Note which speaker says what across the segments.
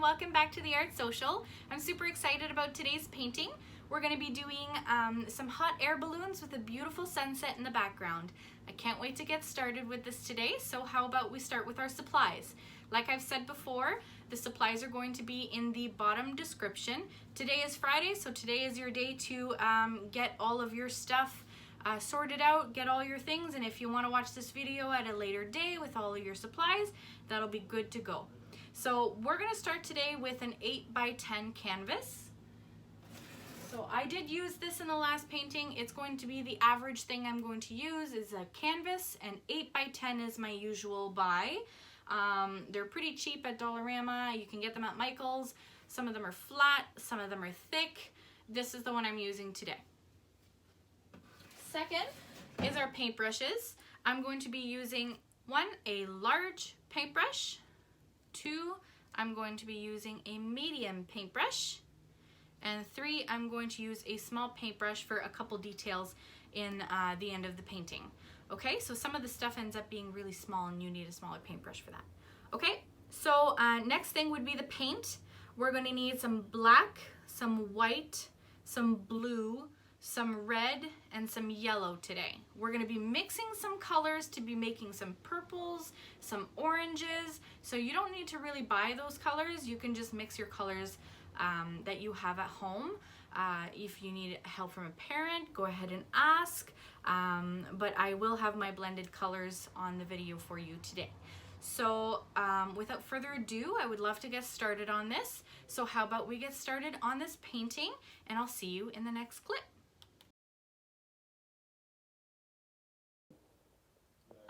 Speaker 1: and welcome back to the Art Social. I'm super excited about today's painting. We're going to be doing some hot air balloons with a beautiful sunset in the background. I can't wait to get started with this today, so how about we start with our supplies? Like I've said before, the supplies are going to be in the bottom description. Today is Friday, so today is your day to get all of your stuff sorted out, get all your things, and if you want to watch this video at a later day with all of your supplies, that'll be good to go. So we're going to start today with an 8x10 canvas. So I did use this in the last painting. It's going to be the average thing I'm going to use is a canvas, and 8x10 is my usual buy. They're pretty cheap at Dollarama. You can get them at Michael's. Some of them are flat, some of them are thick. This is the one I'm using today. Second is our paintbrushes. I'm going to be using a large paintbrush. 2, I'm going to be using a medium paintbrush. And 3, I'm going to use a small paintbrush for a couple details in the end of the painting. Okay, so some of the stuff ends up being really small and you need a smaller paintbrush for that. Okay, so next thing would be the paint. We're going to need some black, some white, some blue, some red, and some yellow today. We're going to be mixing some colors to be making some purples, some oranges. So you don't need to really buy those colors. You can just mix your colors that you have at home. If you need help from a parent, go ahead and ask. But I will have my blended colors on the video for you today. So without further ado, I would love to get started on this. So how about we get started on this painting, and I'll see you in the next clip.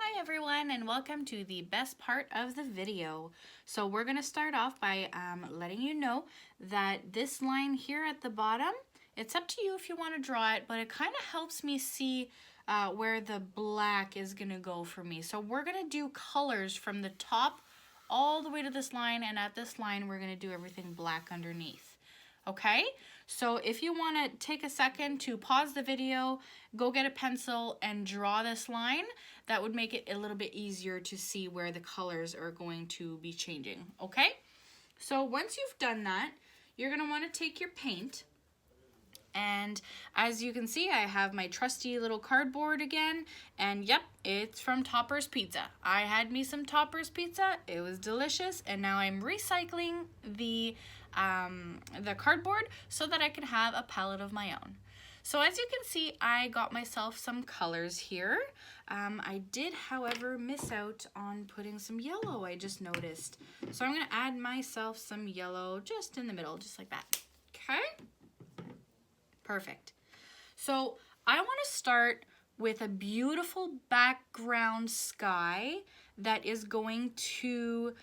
Speaker 1: Hi everyone, and welcome to the best part of the video. So we're going to start off by letting you know that this line here at the bottom, it's up to you if you want to draw it, but it kind of helps me see where the black is going to go for me. So we're going to do colors from the top all the way to this line, and at this line we're going to do everything black underneath. Okay, so if you want to take a second to pause the video, go get a pencil and draw this line, that would make it a little bit easier to see where the colors are going to be changing. Okay, so once you've done that, you're going to want to take your paint, and as you can see, I have my trusty little cardboard again, and yep, it's from Topper's Pizza. I had me some Topper's Pizza, it was delicious, and now I'm recycling the cardboard so that I can have a palette of my own. So as you can see, I got myself some colors here. I did, however, miss out on putting some yellow, I just noticed. So I'm going to add myself some yellow just in the middle, just like that. Okay? Perfect. So I want to start with a beautiful background sky that is going to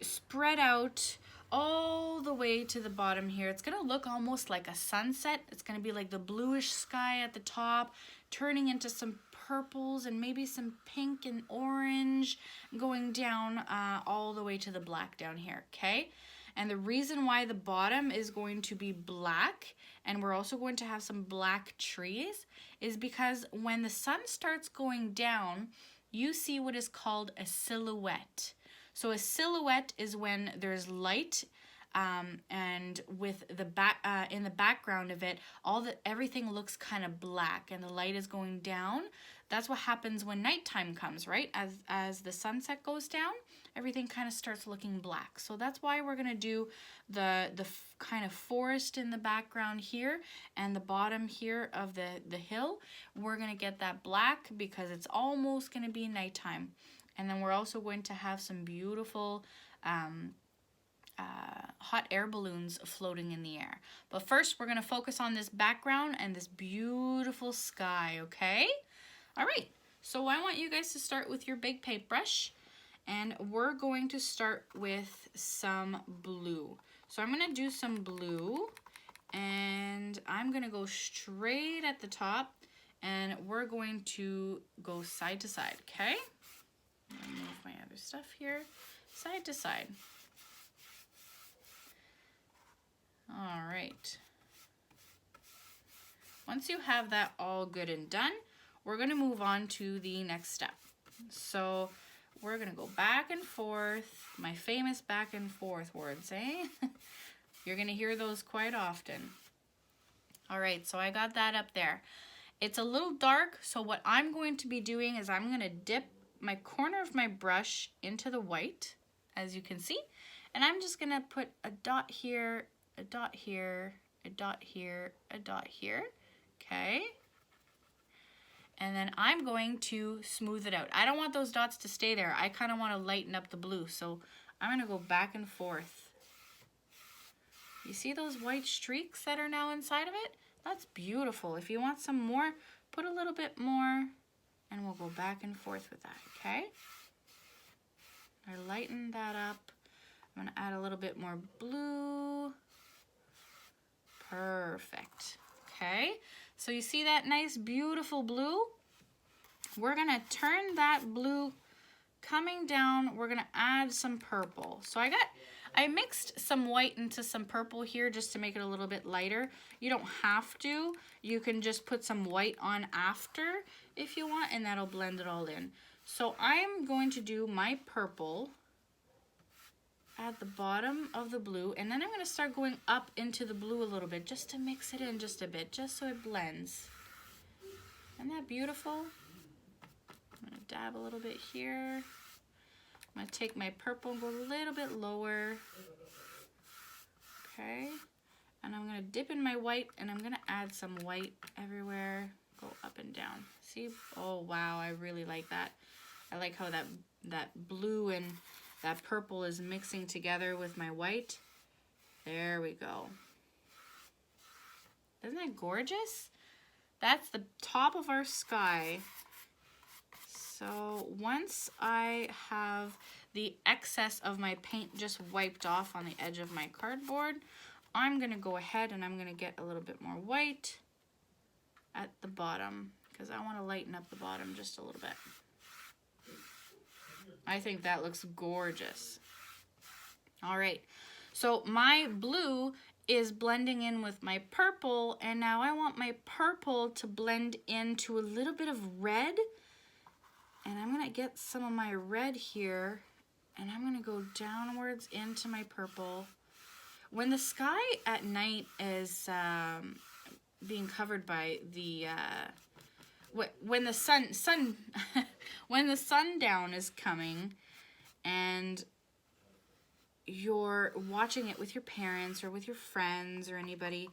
Speaker 1: spread out all the way to the bottom here. It's going to look almost like a sunset. It's going to be like the bluish sky at the top, turning into some purples and maybe some pink and orange, going down all the way to the black down here, okay? And the reason why the bottom is going to be black, and we're also going to have some black trees, is because when the sun starts going down, you see what is called a silhouette. So a silhouette is when there's light, and with the in the background of it, everything looks kind of black, and the light is going down. That's what happens when nighttime comes, right? As the sunset goes down, everything kind of starts looking black. So that's why we're gonna do the kind of forest in the background here, and the bottom here of the hill. We're gonna get that black because it's almost gonna be nighttime. And then we're also going to have some beautiful hot air balloons floating in the air. But first, we're going to focus on this background and this beautiful sky, okay? All right, so I want you guys to start with your big paintbrush, and we're going to start with some blue. So I'm going to do some blue, and I'm going to go straight at the top, and we're going to go side to side, okay? Move my other stuff here, side to side. All right. Once you have that all good and done, we're going to move on to the next step. So we're gonna go back and forth. My famous back and forth words, eh? You're gonna hear those quite often. All right, so I got that up there. It's a little dark, so what I'm going to be doing is I'm gonna dip my corner of my brush into the white, as you can see, and I'm just gonna put a dot here, a dot here, a dot here, a dot here, okay? And then I'm going to smooth it out. I don't want those dots to stay there. I kind of want to lighten up the blue, so I'm gonna go back and forth. You see those white streaks that are now inside of it? That's beautiful. If you want some more, put a little bit more, and we'll go back and forth with that, okay? I lighten that up. I'm gonna add a little bit more blue. Perfect, okay? So you see that nice, beautiful blue? We're gonna turn that blue coming down. We're gonna add some purple. So I mixed some white into some purple here just to make it a little bit lighter. You don't have to. You can just put some white on after if you want, and that'll blend it all in. So I'm going to do my purple at the bottom of the blue, and then I'm going to start going up into the blue a little bit just to mix it in just a bit, just so it blends. Isn't that beautiful? I'm going to dab a little bit here. I'm going to take my purple and go a little bit lower. Okay. And I'm going to dip in my white, and I'm going to add some white everywhere. Go up and down. See? Oh, wow. I really like that. I like how that blue and that purple is mixing together with my white. There we go. Isn't that gorgeous? That's the top of our sky. So once I have the excess of my paint just wiped off on the edge of my cardboard, I'm gonna go ahead and I'm gonna get a little bit more white at the bottom because I want to lighten up the bottom just a little bit. I think that looks gorgeous. All right, so my blue is blending in with my purple, and now I want my purple to blend into a little bit of red, and I'm gonna get some of my red here, and I'm gonna go downwards into my purple. When the sky at night is being covered by the when the when the sundown is coming and you're watching it with your parents or with your friends or anybody,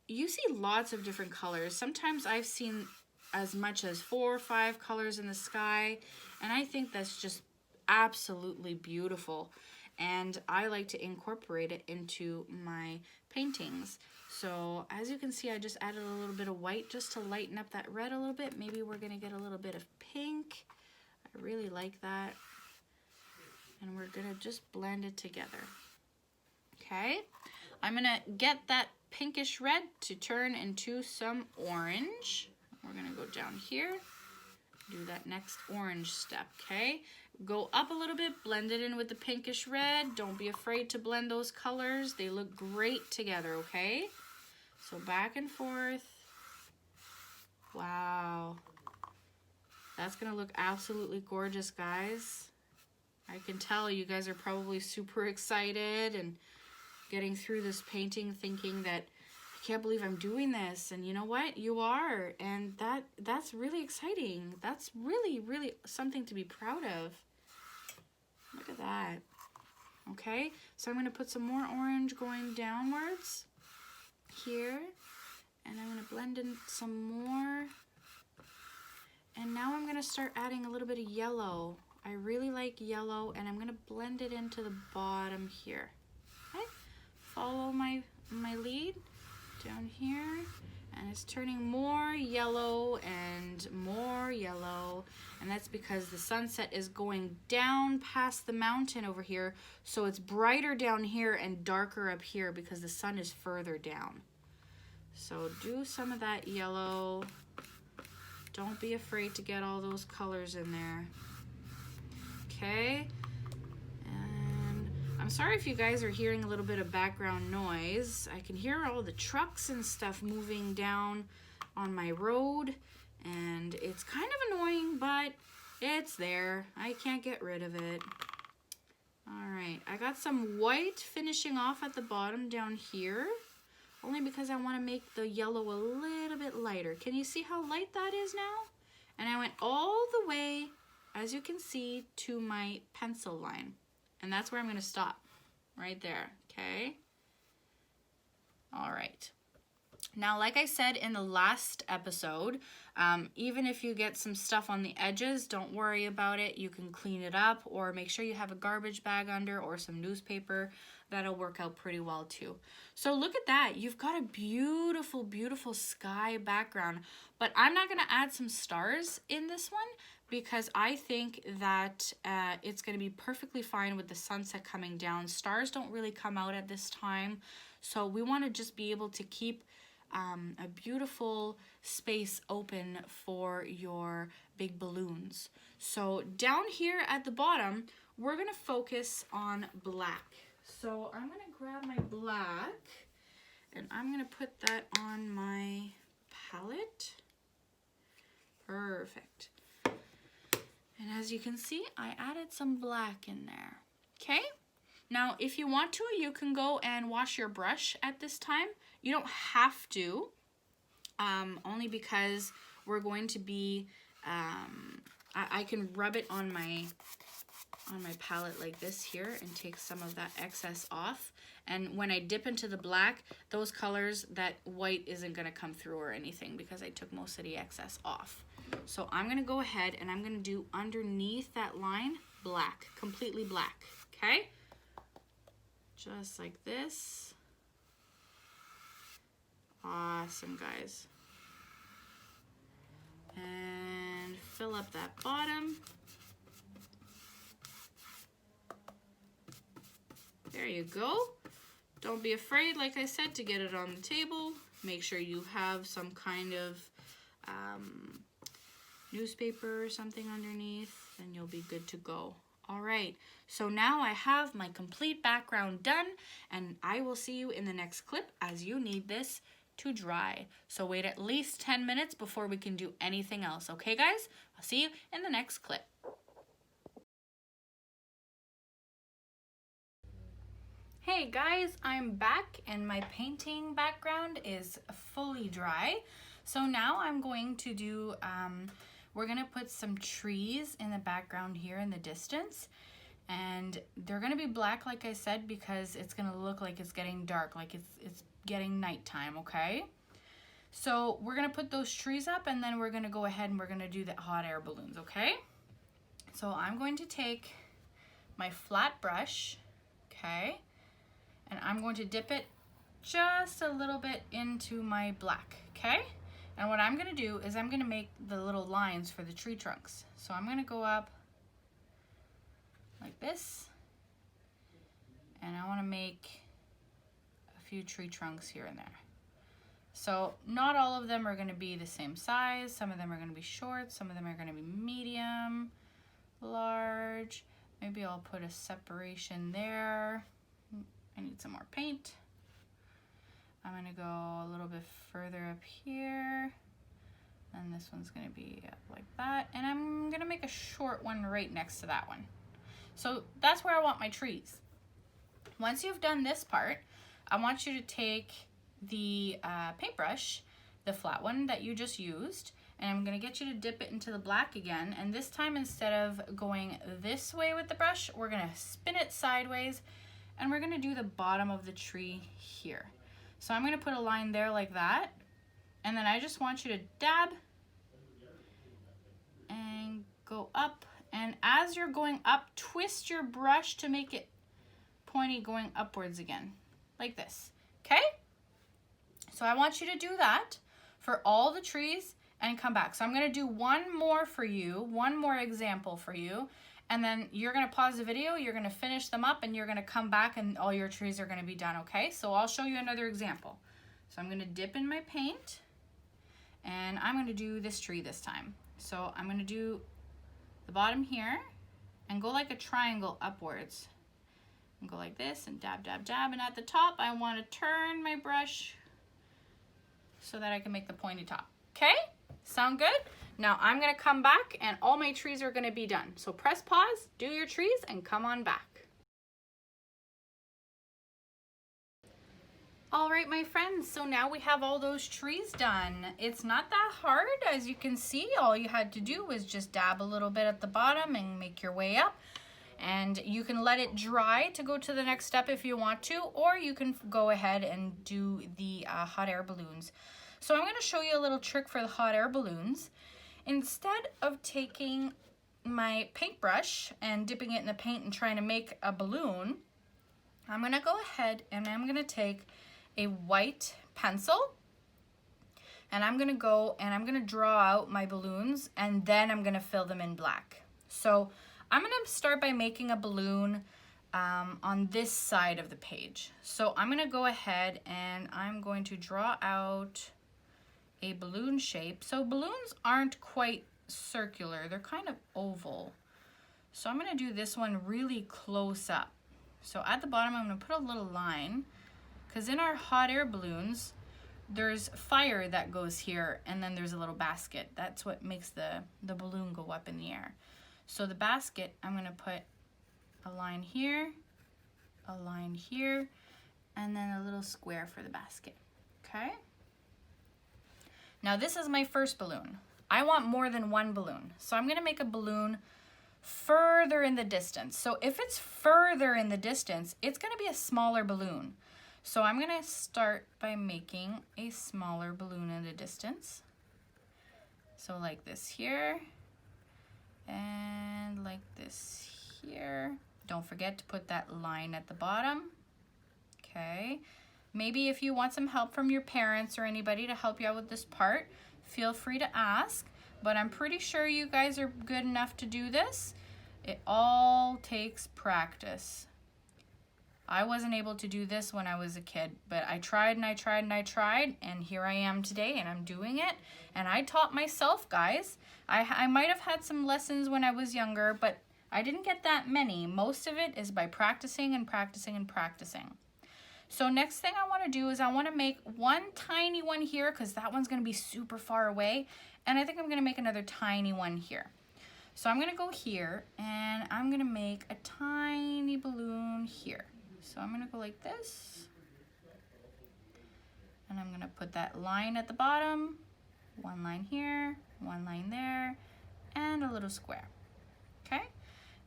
Speaker 1: you see lots of different colors. Sometimes I've seen as much as 4 or 5 colors in the sky, and I think that's just absolutely beautiful. And I like to incorporate it into my paintings. So as you can see, I just added a little bit of white just to lighten up that red a little bit. Maybe we're gonna get a little bit of pink. I really like that. And we're gonna just blend it together. Okay, I'm gonna get that pinkish red to turn into some orange. We're gonna go down here, do that next orange step, okay? Go up a little bit, blend it in with the pinkish red. Don't be afraid to blend those colors. They look great together, okay? So back and forth. Wow. That's gonna look absolutely gorgeous, guys. I can tell you guys are probably super excited and getting through this painting thinking that I can't believe I'm doing this, and you know what? You are, and that's really exciting. That's really, really something to be proud of. Look at that. Okay, so I'm going to put some more orange going downwards here, and I'm going to blend in some more. And now I'm going to start adding a little bit of yellow. I really like yellow, and I'm going to blend it into the bottom here. Okay, follow my lead down here, and it's turning more yellow, and that's because the sunset is going down past the mountain over here, so it's brighter down here and darker up here because the sun is further down. So do some of that yellow. Don't be afraid to get all those colors in there. Okay, and I'm sorry if you guys are hearing a little bit of background noise. I can hear all the trucks and stuff moving down on my road, and it's kind of annoying, but It's there. I can't get rid of it. All right, I got some white finishing off at the bottom down here, only because I want to make the yellow a little bit lighter. Can you see how light that is now? And I went all the way, as you can see, to my pencil line. And that's where I'm going to stop, right there, okay? All right. Now, like I said in the last episode, even if you get some stuff on the edges, don't worry about it. You can clean it up, or make sure you have a garbage bag under or some newspaper. That'll work out pretty well too. So look at that. You've got a beautiful, beautiful sky background. But I'm not going to add some stars in this one because I think that it's going to be perfectly fine with the sunset coming down. Stars don't really come out at this time. So we want to just be able to keep a beautiful space open for your big balloons. So down here at the bottom, we're going to focus on black. So I'm going to grab my black and I'm going to put that on my palette. Perfect. And as you can see, I added some black in there. Okay? Now, if you want to, you can go and wash your brush at this time. You don't have to, only because we're going to be, I can rub it on my palette like this here and take some of that excess off. And when I dip into the black, those colors, that white isn't gonna come through or anything because I took most of the excess off. So I'm gonna go ahead and I'm gonna do underneath that line, black, completely black, okay? Just like this. Awesome, guys. And fill up that bottom. There you go. Don't be afraid, like I said, to get it on the table. Make sure you have some kind of newspaper or something underneath, and you'll be good to go. All right, so now I have my complete background done, and I will see you in the next clip as you need this to dry. So wait at least 10 minutes before we can do anything else. Okay, guys? I'll see you in the next clip. Hey guys, I'm back and my painting background is fully dry. So now I'm going to do, we're gonna put some trees in the background here in the distance. And they're gonna be black, like I said, because it's gonna look like it's getting dark, like it's getting nighttime, okay? So we're gonna put those trees up and then we're gonna go ahead and we're gonna do the hot air balloons, okay? So I'm going to take my flat brush, okay? And I'm going to dip it just a little bit into my black, okay? And what I'm gonna do is I'm gonna make the little lines for the tree trunks. So I'm gonna go up like this, and I wanna make a few tree trunks here and there. So not all of them are gonna be the same size. Some of them are gonna be short, some of them are gonna be medium, large. Maybe I'll put a separation there. I need some more paint. I'm gonna go a little bit further up here. And this one's gonna be up like that. And I'm gonna make a short one right next to that one. So that's where I want my trees. Once you've done this part, I want you to take the paintbrush, the flat one that you just used, and I'm gonna get you to dip it into the black again. And this time, instead of going this way with the brush, we're gonna spin it sideways and we're gonna do the bottom of the tree here. So I'm gonna put a line there like that. And then I just want you to dab and go up. And as you're going up, twist your brush to make it pointy going upwards again, like this, okay? So I want you to do that for all the trees and come back. So I'm gonna do one more for you, one more example for you, and then you're gonna pause the video, you're gonna finish them up, and you're gonna come back and all your trees are gonna be done, okay? So I'll show you another example. So I'm gonna dip in my paint, and I'm gonna do this tree this time. So I'm gonna do the bottom here, and go like a triangle upwards. And go like this, and dab, dab, dab, and at the top, I wanna turn my brush so that I can make the pointy top, okay? Sound good? Now I'm gonna come back and all my trees are gonna be done. So press pause, do your trees, and come on back. All right, my friends, so now we have all those trees done. It's not that hard, as you can see. All you had to do was just dab a little bit at the bottom and make your way up. And you can let it dry to go to the next step if you want to, or you can go ahead and do the hot air balloons. So I'm gonna show you a little trick for the hot air balloons. Instead of taking my paintbrush and dipping it in the paint and trying to make a balloon, I'm gonna go ahead and I'm gonna take a white pencil and I'm gonna go and I'm gonna draw out my balloons and then I'm gonna fill them in black. So I'm gonna start by making a balloon on this side of the page. So I'm gonna go ahead and I'm going to draw out a balloon shape. So balloons aren't quite circular, they're kind of oval. So I'm gonna do this one really close up. So at the bottom I'm gonna put a little line, because in our hot air balloons, there's fire that goes here and then there's a little basket. That's what makes the balloon go up in the air. So the basket, I'm gonna put a line here, and then a little square for the basket, okay? Now this is my first balloon. I want more than one balloon. So I'm gonna make a balloon further in the distance. So if it's further in the distance, it's gonna be a smaller balloon. So I'm gonna start by making a smaller balloon in the distance. So like this here, and like this here. Don't forget to put that line at the bottom, okay? Maybe if you want some help from your parents or anybody to help you out with this part, feel free to ask, but I'm pretty sure you guys are good enough to do this. It all takes practice. I wasn't able to do this when I was a kid, but I tried and I tried and I tried, and here I am today and I'm doing it. And I taught myself, guys. I might have had some lessons when I was younger, but I didn't get that many. Most of it is by practicing and practicing and practicing. So next thing I want to do is I want to make one tiny one here, because that one's going to be super far away. And I think I'm going to make another tiny one here. So I'm going to go here and I'm going to make a tiny balloon here. So I'm gonna go like this, and I'm gonna put that line at the bottom, one line here, one line there, and a little square, okay?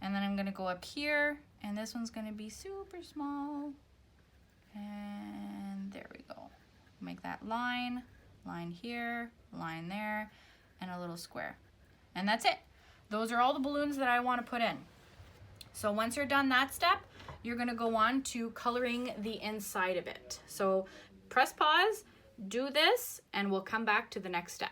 Speaker 1: And then I'm gonna go up here, and this one's gonna be super small, and there we go. Make that line here, line there, and a little square. And that's it. Those are all the balloons that I wanna put in. So once you're done that step, you're gonna go on to coloring the inside of it. So press pause, do this, and we'll come back to the next step.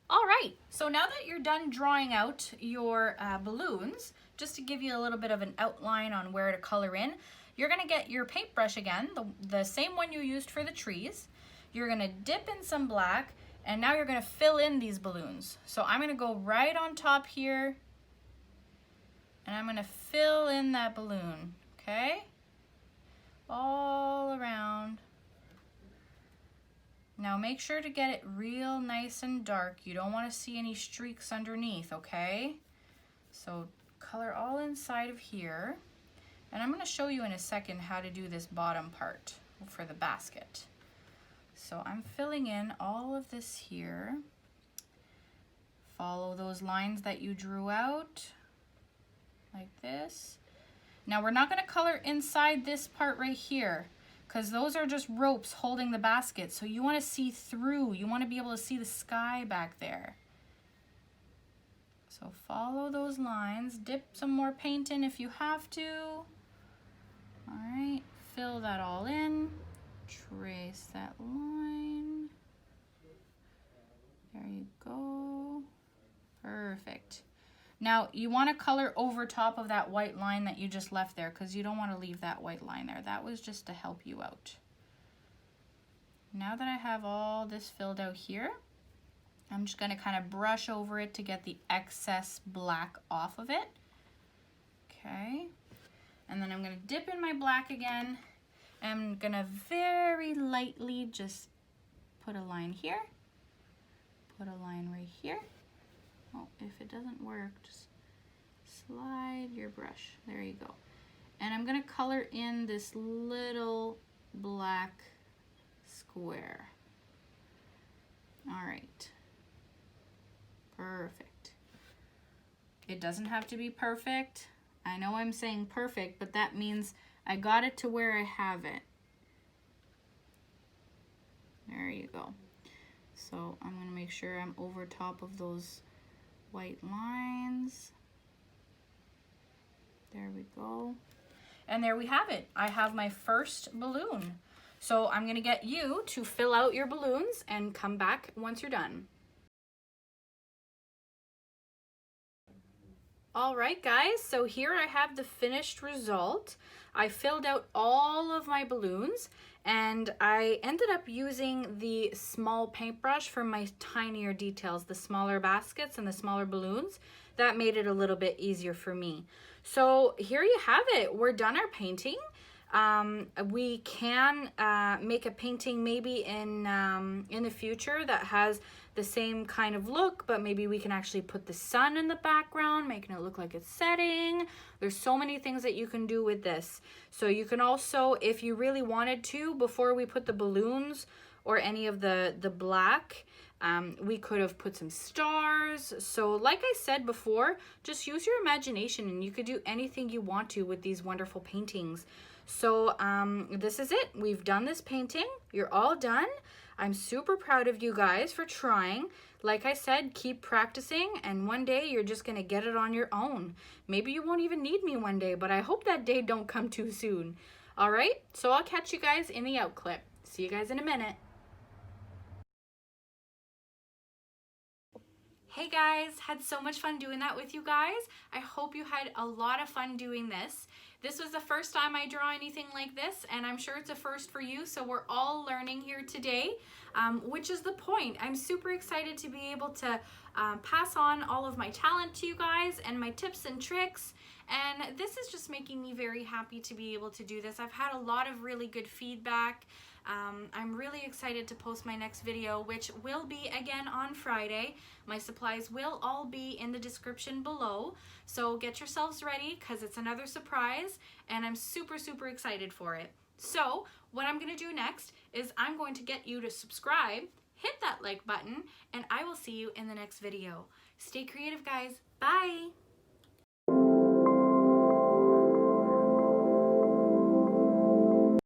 Speaker 1: All right, so now that you're done drawing out your balloons, just to give you a little bit of an outline on where to color in, you're gonna get your paintbrush again, the same one you used for the trees. You're gonna dip in some black, and now you're gonna fill in these balloons. So I'm gonna go right on top here, and I'm gonna fill in that balloon, okay? All around. Now make sure to get it real nice and dark. You don't wanna see any streaks underneath, okay? So color all inside of here. And I'm gonna show you in a second how to do this bottom part for the basket. So I'm filling in all of this here. Follow those lines that you drew out, like this. Now we're not gonna color inside this part right here, because those are just ropes holding the basket. So you wanna see through, you wanna be able to see the sky back there. So follow those lines, dip some more paint in if you have to. All right, fill that all in, trace that line. There you go, perfect. Now you want to color over top of that white line that you just left there, because you don't want to leave that white line there. That was just to help you out. Now that I have all this filled out here, I'm just going to kind of brush over it to get the excess black off of it. Okay, and then I'm going to dip in my black again. I'm going to very lightly just put a line here, put a line right here. Oh, if it doesn't work, just slide your brush. There you go. And I'm gonna color in this little black square. All right, perfect. It doesn't have to be perfect. I know I'm saying perfect, but that means I got it to where I have it. There you go. So I'm gonna make sure I'm over top of those white lines. There we go. And there we have it. I have my first balloon. So I'm gonna get you to fill out your balloons and come back once you're done. All right, guys, so here I have the finished result. I filled out all of my balloons and I ended up using the small paintbrush for my tinier details, the smaller baskets and the smaller balloons. That made it a little bit easier for me. So here you have it. We're done our painting. We can make a painting maybe in the future that has the same kind of look, but maybe we can actually put the sun in the background, making it look like it's setting. There's so many things that you can do with this. So you can also, if you really wanted to, before we put the balloons or any of the black, we could have put some stars. So like I said before, just use your imagination and you could do anything you want to with these wonderful paintings. So this is it. We've done this painting. You're all done. I'm super proud of you guys for trying. Like I said, keep practicing and one day you're just gonna get it on your own. Maybe you won't even need me one day, but I hope that day don't come too soon. All right, so I'll catch you guys in the out clip. See you guys in a minute. Hey guys, had so much fun doing that with you guys. I hope you had a lot of fun doing this. This was the first time I draw anything like this, and I'm sure it's a first for you, so we're all learning here today, which is the point. I'm super excited to be able to pass on all of my talent to you guys and my tips and tricks, and this is just making me very happy to be able to do this. I've had a lot of really good feedback. I'm really excited to post my next video, which will be again on Friday. My supplies will all be in the description below, so get yourselves ready because it's another surprise and I'm super, super excited for it. So what I'm going to do next is I'm going to get you to subscribe, hit that like button, and I will see you in the next video. Stay creative, guys. Bye!